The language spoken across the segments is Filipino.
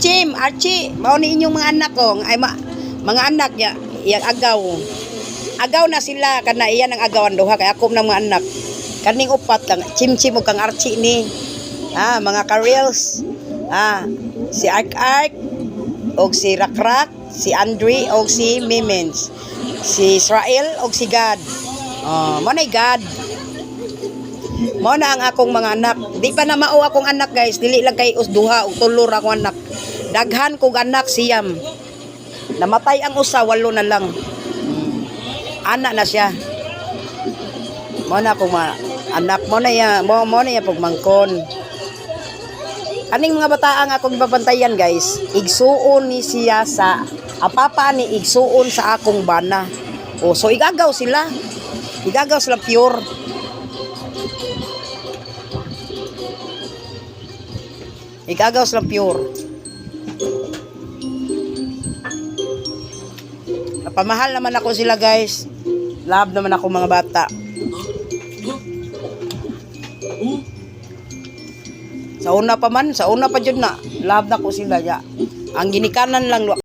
Chim, Archie, mao ni inyong mga anak ko, ay mga anak ya, iyang agaw. Agaw na sila kana iyan ang agawan duha kay ako ng mga anak. Kaning upat kang Chim ug kang Archie ni. Mga ka-reels. Si Ark og si Rakrak, si Andre og si Mimens. Si Israel og si God. Mo na God. Mo na ang akong mga anak. Di pa na mao akong anak guys, dili lang kay usduha og tulor akong anak. Daghan kog anak siyam. Namatay ang usa, 8 na lang. Anak na siya. Mo na akong mga anak mo na ya, mo na ya pagmangkon. Aning mga bata ang akong babantayan guys, igsuon ni siya sa apapa ni igsuon sa akong bana. So igagaw sila. Igagaw sila pure. Igagaw sila pure. Napamahal naman ako sila guys. Love naman ako mga bata. Sa una pa dyan na. Love na ko sila ya. Ang ginikanan lang wala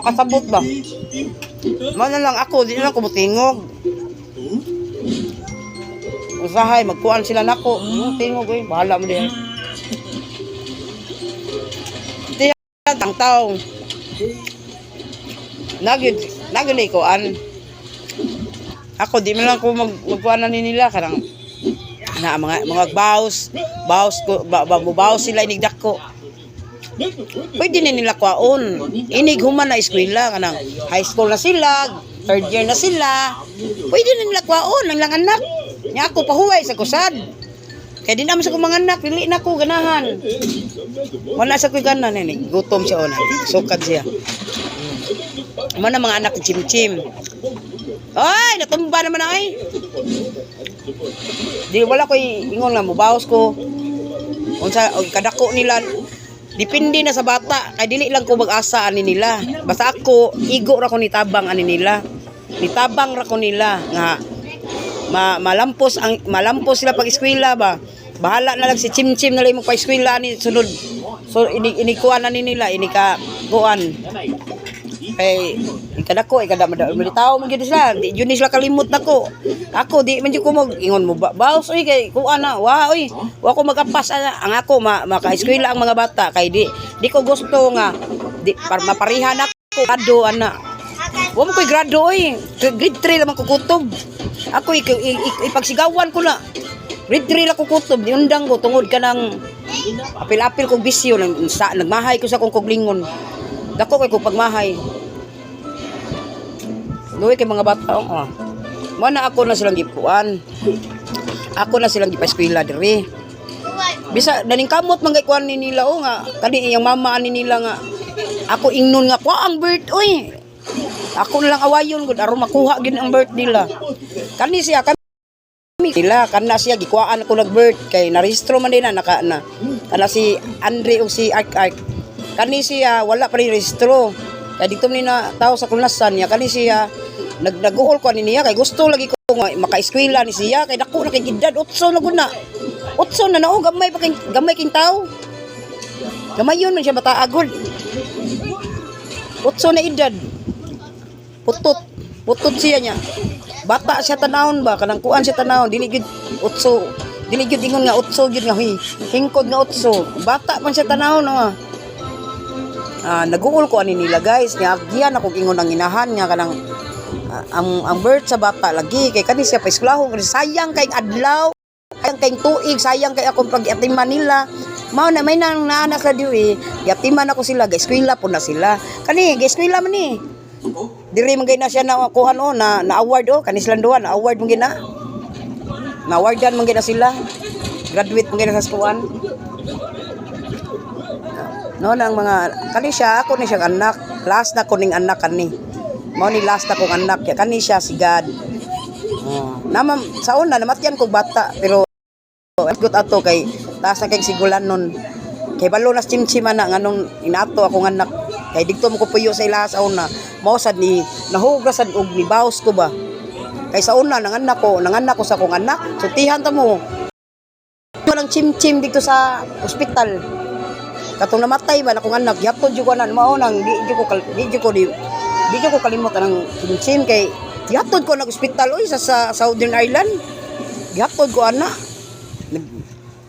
kasabot ba? Mana lang ako, di lang ko mutingog. Usahay, magkuhan sila nako. Tingog eh, bahala mo diyan. Tiyan tang tao. Nagyud ni kuan. Ako di man lang ko magkuan ni nila kanang na mga baos sila inigdak ko. Pwede nila kwaon. Inig human na eskwela kanang high school na sila, third year na sila. Pwede nila kwaon ang lang anak. Nya ako pahuway sa kusad. Kaya di naman sa kong mga anak, dili na ko ganahan. Wala sa ko'y ganan ni gutom siya ona. Sukad siya. Mana mga anak ni Chim. Ay, natumba naman ay. Di wala ko'y ingon nga mubaos ko. Unsa og kadako nila depende na sa bata kay dili lang ko mag-asa ani nila. Basta ako igo ra ko ni tabang ani nila. Nitabang ra ko nila nga malampos sila pag eskwela ba. Bahala na lang si Chim na lang mo pa eskwela ni sunod. So inikuan na ni nila inika kuan. Kay ikadako malitaw man gyud sila. Di jud ni sila kalimot nako. Ako di man jud ko mag ingon mo baos oy kay kuan na. Wa ko magapas ang ako maka-eskwela ang mga bata kay di ko gusto nga di maparihan ako grado ana. Wa mo koy grado oy. Grade 3 lamang ko kutob. Ako ipagsigawan ko na. Grade 3 lang ko kutob. Niundang ko tungod ka ng apil-apil kong bisyo. Nagmahay ko sa kong koglingon. Dako kay kong pagmahay. Luwi kay mga bata. Mana ako na silang gipuan. Ako na silang gipa-eskwela diri. Bisa daning kamot man kay kuan ni nila nga kani iyang mama ani nila nga ako ingnon nga kwa ang birth oy. Ako na lang awayon gud aron makuha gid ang birth nila. Kani siya kami nila kana siya gikuhaan ako nag-birth kay narehistro man din na kana si Andre ug si Ark. Kani siya wala pa rin rehistro. Kay dito ni na tao sa kulasan niya kani siya nag-uol ko ani niya kay gusto lagi ko maka-eskwela ni siya kay dako na kay edad 8 na gud na. 8 na gamay king tao. Gamayon man siya bata agod. 8 na edad. Putot siya niya. Bata siya tanawon ba kanang kuan siya tanawon dili gud 8. Dili gud ingon nga 8 gud nga hingkod nga 8. Bata man siya tanawon nga. Nag-uol ko ani nila guys nya giyan ako ingon ang inahan nga kanang ang birth sa bata lagi kay kani siya pa eskwelahon sayang kay adlaw sayang kay tuig sayang kay akong pag-atiman nila mao na may naanak sa diwi yatiman ako sila ga-eskwela po na sila kani ga-eskwela man ni diri man na siya na kuhan na award kani silang duha na award man gina na awardan man gina sila graduate man gina sa skuan no nang mga kani siya ako ni siyang anak last na ko ning anak kani mao ni last na kong anak ya kani siya si God naman sa una namatyan kog bata pero good ato kay taas na kay sigulan nun kay balo na Chim na nganong inato akong anak kay digto mo ko puyo sa ila sa una mao sad ni nahugasan og ni baos ko ba kay sa una nanganak ko sa akong anak sutihan ta mo walang Chim dito sa ospital Katong namatay ba akong anak, yapon jud ko na mao nang di jud ko kalimot ang kinsin kay yapon ko nag ospital oy sa Southern Ireland. Yapon ko ana.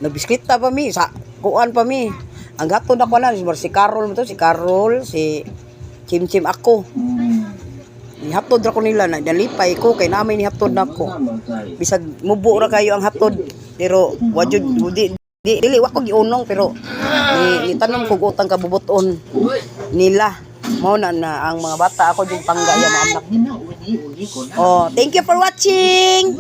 Nagbiskita pa mi sa kuan pa mi. Ang gatod ako na si Carol mo to, si Carol, si Chim ako. Ihaptod ra ko nila na nalipay ko kay namay ni haptod nako. Bisag mubo ra kayo ang haptod pero wajud dili wa ko giunong pero ni tanom ko utang kabubuton nila. Mao na ang mga bata ako jud panggaya mga anak. Oh, thank you for watching.